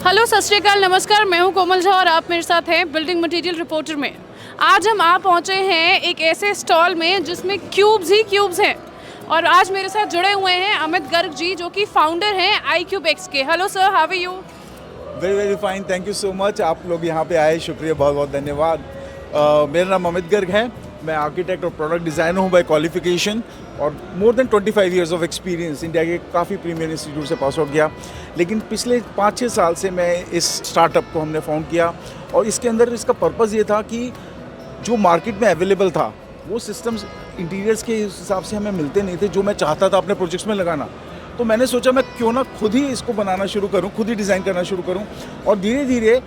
Hello, सत श्री अकाल, नमस्कार। मैं हूं कोमल झा और आप मेरे साथ हैं बिल्डिंग मटेरियल रिपोर्टर में। आज हम आ पहुंचे हैं एक ऐसे स्टॉल में जिसमें क्यूब्स ही क्यूब्स हैं और आज मेरे साथ जुड़े हुए हैं अमित गर्ग जी, जो कि फाउंडर हैं iCubeX के। Hello sir, how are you? Very fine, thank you so much. आप लोग यहाँ पे आए, शुक्रिया, बहुत बहुत धन्यवाद। मेरा नाम अमित गर्ग है। मैं आर्किटेक्ट और प्रोडक्ट डिज़ाइनर हूँ बाय क्वालिफिकेशन और more than 25 years of experience. India के काफ़ी प्रीमियर इंस्टीट्यूट से पास आउट किया, लेकिन पिछले 5-6 साल से मैं इस स्टार्टअप को हमने फाउंड किया और इसके अंदर इसका पर्पज़ ये था कि जो मार्केट में अवेलेबल था वो सिस्टम्स इंटीरियर्स के हिसाब से हमें मिलते नहीं थे जो मैं चाहता था अपने प्रोजेक्ट्स में लगाना। तो मैंने सोचा मैं क्यों ना खुद ही इसको बनाना शुरू करूं, खुद ही डिज़ाइन करना शुरू करूं और धीरे धीरे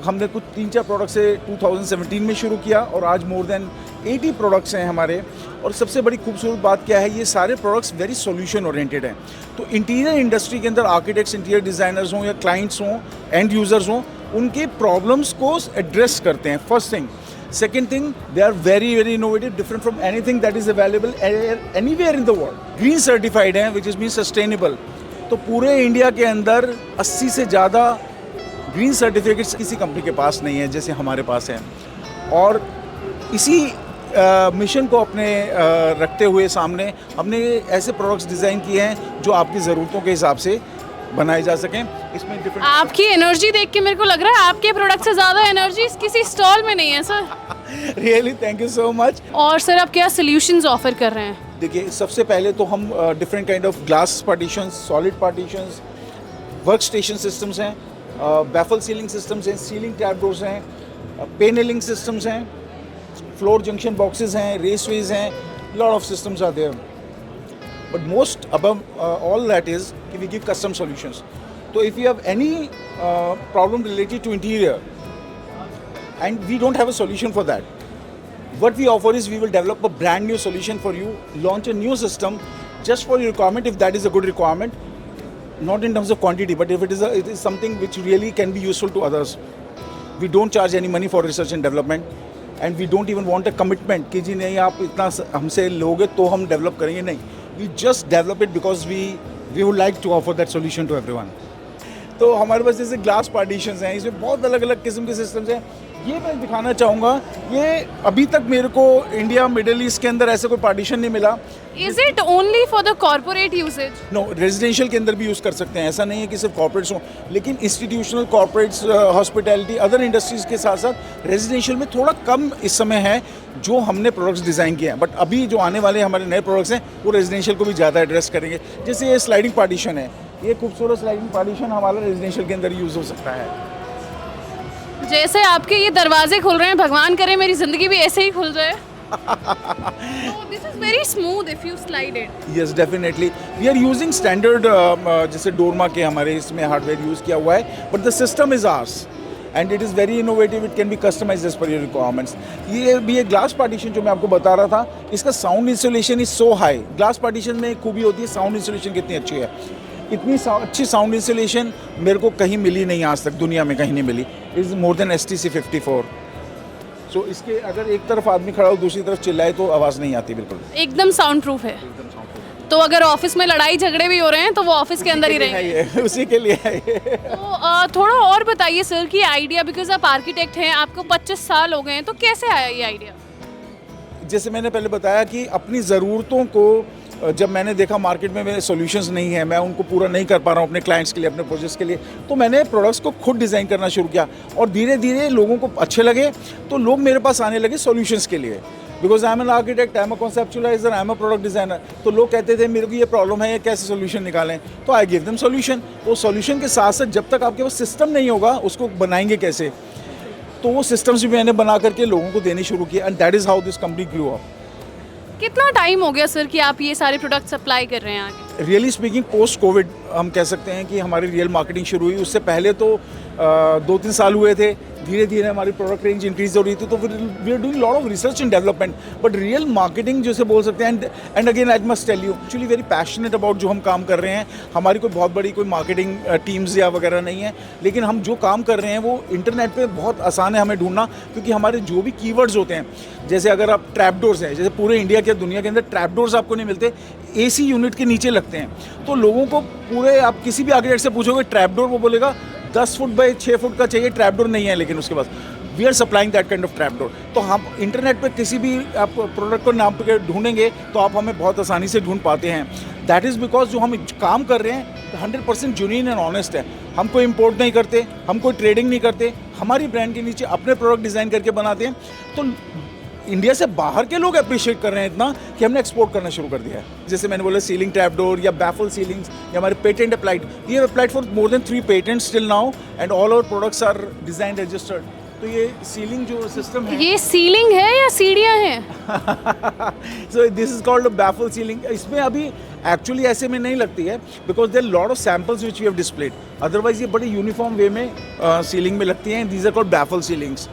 हमने कुछ 3-4 प्रोडक्ट्स से 2017 में शुरू किया और आज मोर देन 80 प्रोडक्ट्स हैं हमारे। और सबसे बड़ी खूबसूरत बात क्या है, ये सारे प्रोडक्ट्स वेरी सॉल्यूशन ओरिएंटेड हैं। तो इंटीरियर इंडस्ट्री के अंदर आर्किटेक्ट्स, इंटीरियर डिज़ाइनर्स हों या क्लाइंट्स हों, एंड यूज़र्स हों, उनके प्रॉब्लम्स को एड्रेस करते हैं, first thing. Second thing, they are very innovative, different from anything that is available anywhere in the world. Green certified हैं, which is means sustainable. तो पूरे इंडिया के अंदर 80 से ज़्यादा ग्रीन सर्टिफिकेट्स किसी कंपनी के पास नहीं है जैसे हमारे पास हैं। और इसी मिशन को अपने रखते हुए सामने हमने ऐसे प्रोडक्ट्स डिज़ाइन किए हैं जो आपकी ज़रूरतों के हिसाब से बनाए जा सकें। इसमें डिफरेंट आपकी एनर्जी देख के मेरे को लग रहा है आपके प्रोडक्ट से ज़्यादा एनर्जी किसी स्टॉल में नहीं है sir. Really, thank you so much. और सर, आप क्या सॉल्यूशंस ऑफर कर रहे हैं? देखिए, सबसे पहले तो हम different kind of glass partitions, solid partitions, work station systems हैं, बैफल सीलिंग सिस्टम्स हैं, सीलिंग ट्रैपडोर्स हैं, पेनलिंग सिस्टम्स हैं, फ्लोर जंक्शन बॉक्सेस हैं, रेसवेज हैं, lot of systems are there. But most above all that is we give custom solutions. So if you have any problem related to interior and we don't have a solution for that, what we offer is we will develop a brand new solution for you, launch a new system just for your requirement if that is a good requirement, not in terms of quantity, but if it is something which really can be useful to others. We don't charge any money for research and development and we don't even want a commitment कि जी नहीं आप इतना हमसे लोगे तो हम develop करेंगे, नहीं। We just develop it because we would like to offer that solution to everyone. तो हमारे पास जैसे ग्लास पार्टीशंस हैं, इसमें बहुत अलग अलग किस्म के सिस्टम्स हैं। ये मैं दिखाना चाहूँगा, ये अभी तक मेरे को इंडिया, मिडिल ईस्ट के अंदर ऐसा कोई पार्टीशन नहीं मिला। Is it only for the corporate usages? No, residential के अंदर भी यूज़ कर सकते हैं, ऐसा नहीं है कि सिर्फ कॉर्पोरेट्स हों, लेकिन institutional, corporates, hospitality, other industries के साथ साथ रेजिडेंशियल में थोड़ा कम इस समय है जो हमने प्रोडक्ट्स डिज़ाइन किए हैं। बट अभी जो आने वाले हमारे नए प्रोडक्ट्स हैं वो रेजिडेंशियल को भी ज़्यादा एड्रेस करेंगे। जैसे ये स्लाइडिंग पार्टीशन है, ये खूबसूरत स्लाइडिंग पार्टीशन हमारा रेजिडेंशियल के अंदर यूज़ हो सकता है। जैसे आपके ये दरवाजे खुल रहे हैं, भगवान करे मेरी ज़िंदगी भी ऐसे ही खुल जाए। This is very smooth if you slide it. Yes, definitely we are using standard जैसे डोरमा के हमारे इसमें हार्डवेयर यूज़ किया हुआ है, but the system is ours and it is very innovative, it can be customised as per your requirements. ये भी एक ग्लास पार्टीशन जो मैं आपको बता रहा था, इसका sound insulation is so high. Glass partition में एक खूबी होती है साउंड इंसुलेशन कितनी अच्छी है। इतनी अच्छी साउंड इंसुलेशन मेरे को कहीं मिली नहीं, आज तक दुनिया में कहीं नहीं मिली। Is more than STC 54। So इसके अगर एक तरफ आदमी खड़ा हो दूसरी तरफ चिल्लाए तो आवाज़ नहीं आती, बिल्कुल एकदम साउंड प्रूफ है। तो अगर ऑफिस में लड़ाई झगड़े भी हो रहे हैं तो वो ऑफिस के अंदर ही रहेंगे। उसी के लिए है ये। तो थोड़ा और बताइए सर कि आइडिया, बिकॉज आप आर्किटेक्ट हैं, आपको 25 साल हो गए हैं, तो कैसे आया ये आइडिया? जैसे मैंने पहले बताया कि अपनी ज़रूरतों को जब मैंने देखा मार्केट में मेरे सॉल्यूशंस नहीं है, मैं उनको पूरा नहीं कर पा रहा हूँ अपने क्लाइंट्स के लिए, अपने प्रोजेक्ट्स के लिए, तो मैंने प्रोडक्ट्स को खुद डिज़ाइन करना शुरू किया और धीरे धीरे लोगों को अच्छे लगे तो लोग मेरे पास आने लगे सॉल्यूशंस के लिए। Because I am an architect, I am a conceptualiser, I am a product designer. तो लोग कहते थे मेरे को ये प्रॉब्लम है, ये कैसे सोल्यूशन निकालें, तो आई गिव देम सोल्यूशन। तो सोल्यूशन के साथ साथ जब तक आपके पास सिस्टम नहीं होगा उसको बनाएंगे कैसे, तो वो सिस्टम्स भी मैंने बना करके लोगों को देने शुरू किया and that is how this company grew up. कितना टाइम हो गया सर कि आप ये सारे प्रोडक्ट सप्लाई कर रहे हैं आगे? रियली स्पीकिंग पोस्ट कोविड हम कह सकते हैं कि हमारी रियल मार्केटिंग शुरू हुई। उससे पहले तो 2-3 साल हुए थे। धीरे धीरे हमारी प्रोडक्ट रेंज इंक्रीज हो रही थी, तो we are doing lot of research and development, but real marketing जैसे बोल सकते हैं। And again I must tell you, actually very passionate about जो हम काम कर रहे हैं। हमारी कोई बहुत बड़ी कोई मार्केटिंग टीम्स या वगैरह नहीं है, लेकिन हम जो काम कर रहे हैं वो इंटरनेट पे बहुत आसान है हमें ढूंढना, क्योंकि हमारे जो भी कीवर्ड्स होते हैं, जैसे अगर आप ट्रैपडोर्स हैं, जैसे पूरे इंडिया के दुनिया के अंदर ट्रैपडोर्स आपको नहीं मिलते, AC यूनिट के नीचे लगते हैं। तो लोगों को पूरे, आप किसी भी आर्किटेक्ट से पूछोगे ट्रैपडोर, वो बोलेगा 10 फुट बाई 6 फुट का चाहिए, ट्रैपडोर नहीं है लेकिन उसके पास, we are supplying that kind of trapdoor. तो हम इंटरनेट पे किसी भी आप प्रोडक्ट को नाम पे ढूंढेंगे तो आप हमें बहुत आसानी से ढूंढ पाते हैं। दैट इज़ बिकॉज जो हम काम कर रहे हैं 100% जेन्युइन एंड ऑनेस्ट है। हम कोई इम्पोर्ट नहीं करते, हम कोई ट्रेडिंग नहीं करते, हमारी ब्रांड के नीचे अपने प्रोडक्ट डिज़ाइन करके बनाते हैं। तो इंडिया से बाहर के लोग अप्रिशिएट कर रहे हैं इतना कि हमने एक्सपोर्ट करना शुरू कर दिया है। जैसे मैंने बोला सीलिंग ट्रैपडोर या बैफल सीलिंग्स, या हमारे patent applied, we have applied for more than 3 patents till now and all our products are design registered. तो ये सीलिंग जो सिस्टम है, ये सीलिंग है या सीढ़ियाँ हैं? So this is called baffle ceiling. इसमें अभी एक्चुअली ऐसे में नहीं लगती है because there lot of samples which we have displayed, otherwise ये बड़ी यूनिफॉर्म वे में सीलिंग में लगती हैं। These are called baffle ceilings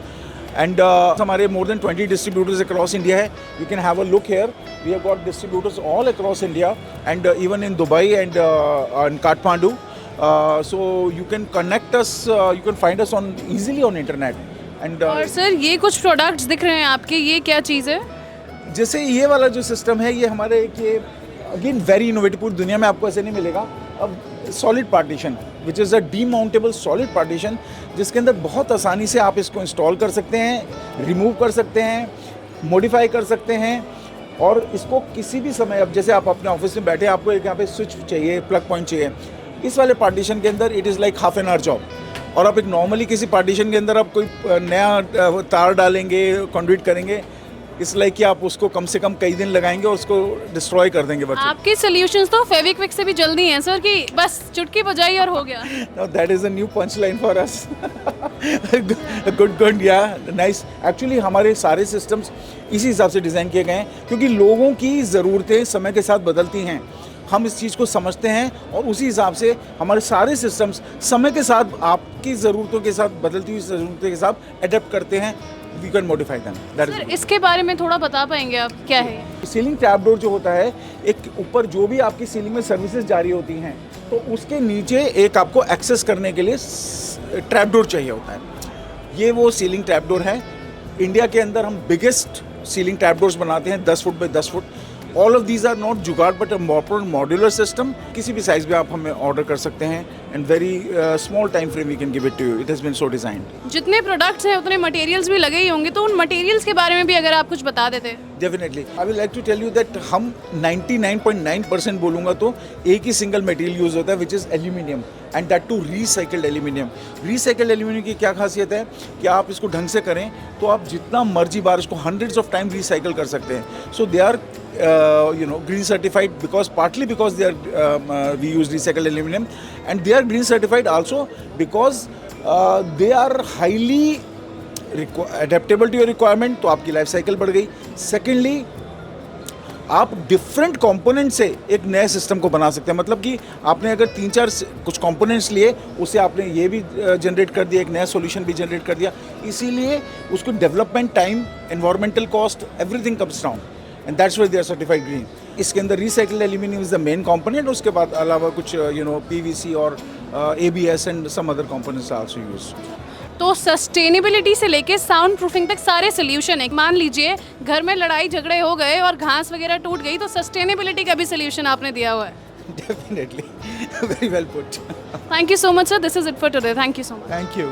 and हमारे more than 20 distributors across India है। You can have a look here, we have got distributors all across India and even in Dubai and in Kathmandu. So you can connect us, you can find us on easily on internet and और sir ये कुछ products दिख रहे हैं आपके, ये क्या चीज़ है? जैसे ये वाला जो सिस्टम है, ये हमारे ये अगेन वेरी इनोवेटिव, पूरी दुनिया में आपको ऐसे नहीं मिलेगा। अब solid partition which is a demountable solid partition, जिसके अंदर बहुत आसानी से आप इसको इंस्टॉल कर सकते हैं, रिमूव कर सकते हैं, मॉडिफाई कर सकते हैं और इसको किसी भी समय, अब जैसे आप अपने ऑफिस में बैठे, आपको एक यहाँ पे स्विच चाहिए, प्लग पॉइंट चाहिए, इस वाले पार्टीशन के अंदर it is like half an hour job. और आप एक नॉर्मली किसी पार्टीशन के अंदर आप कोई नया तार डालेंगे, कंडुइट करेंगे, इस लाइक कि आप उसको कम से कम कई दिन लगाएंगे और उसको डिस्ट्रॉय कर देंगे बच्चे। आपके सॉल्यूशंस तो फेविक्विक से भी जल्दी हैं सर, कि बस चुटकी बजाई और हो गया। No, that is a new punchline for us. Good, yeah, nice. Actually, हमारे सारे सिस्टम्स इसी हिसाब से डिज़ाइन किए गए हैं क्योंकि लोगों की ज़रूरतें समय के साथ बदलती हैं। हम इस चीज़ को समझते हैं और उसी हिसाब से हमारे सारे सिस्टम्स समय के साथ आपकी ज़रूरतों के साथ, बदलती हुई ज़रूरतों के साथ अडेप्ट करते हैं। We can modify them. Sir इसके बारे में थोड़ा बता पाएंगे आप, क्या है? सीलिंग ट्रैपडोर जो होता है, एक ऊपर जो भी आपकी सीलिंग में सर्विसेज जारी होती हैं तो उसके नीचे एक आपको एक्सेस करने के लिए ट्रैपडोर चाहिए होता है। ये वो सीलिंग ट्रैपडोर है। इंडिया के अंदर हम बिगेस्ट सीलिंग ट्रैपडोर्स बनाते हैं, 10 foot by 10 foot. All of these are not jugaad but a modular system. किसी भी साइज में आप हमें ऑर्डर कर सकते हैं and very small time frame we can give it to you. It has been so designed. जितने प्रोडक्ट्स हैं उतने मटेरियल्स भी लगे ही होंगे, तो उन मटेरियल्स के बारे में भी अगर आप कुछ बता देते। Definitely I will like to tell you that हम 99.9% बोलूँगा तो एक ही सिंगल मटेरियल यूज़ होता है which is aluminium, and that too recycled aluminium. Recycled aluminium की क्या खासियत है कि आप इसको ढंग से करें तो आप जितना मर्जी बार इसको हंड्रेड्स ऑफ टाइम रिसाइकल कर सकते हैं। So they are green certified partly because they are we use recycled aluminum, and they are green certified also because they are highly adaptable to your requirement, तो आपकी life cycle बढ़ गई। Secondly आप different component से एक नए system को बना सकते हैं। मतलब कि आपने अगर 3-4 कुछ कंपोनेंट्स लिए, उससे आपने ये भी जनरेट कर दिया, एक नया सॉल्यूशन भी जनरेट कर दिया। इसीलिए उसको development time, environmental cost, everything comes down and that's why they are certified green. इसके अंदर recycled aluminium is the main component. उसके बाद अलावा कुछ PVC और ABS and some other components are also used. तो सस्टेनेबिलिटी से लेके साउंड प्रूफिंग तक सारे सोल्यूशन है। मान लीजिए घर में लड़ाई झगड़े हो गए और घास वगैरह टूट गई, तो सस्टेनेबिलिटी का भी सोल्यूशन आपने दिया हुआ है। Definitely, very well put. Thank you so much sir, this is it for today. Thank you so much. Thank you.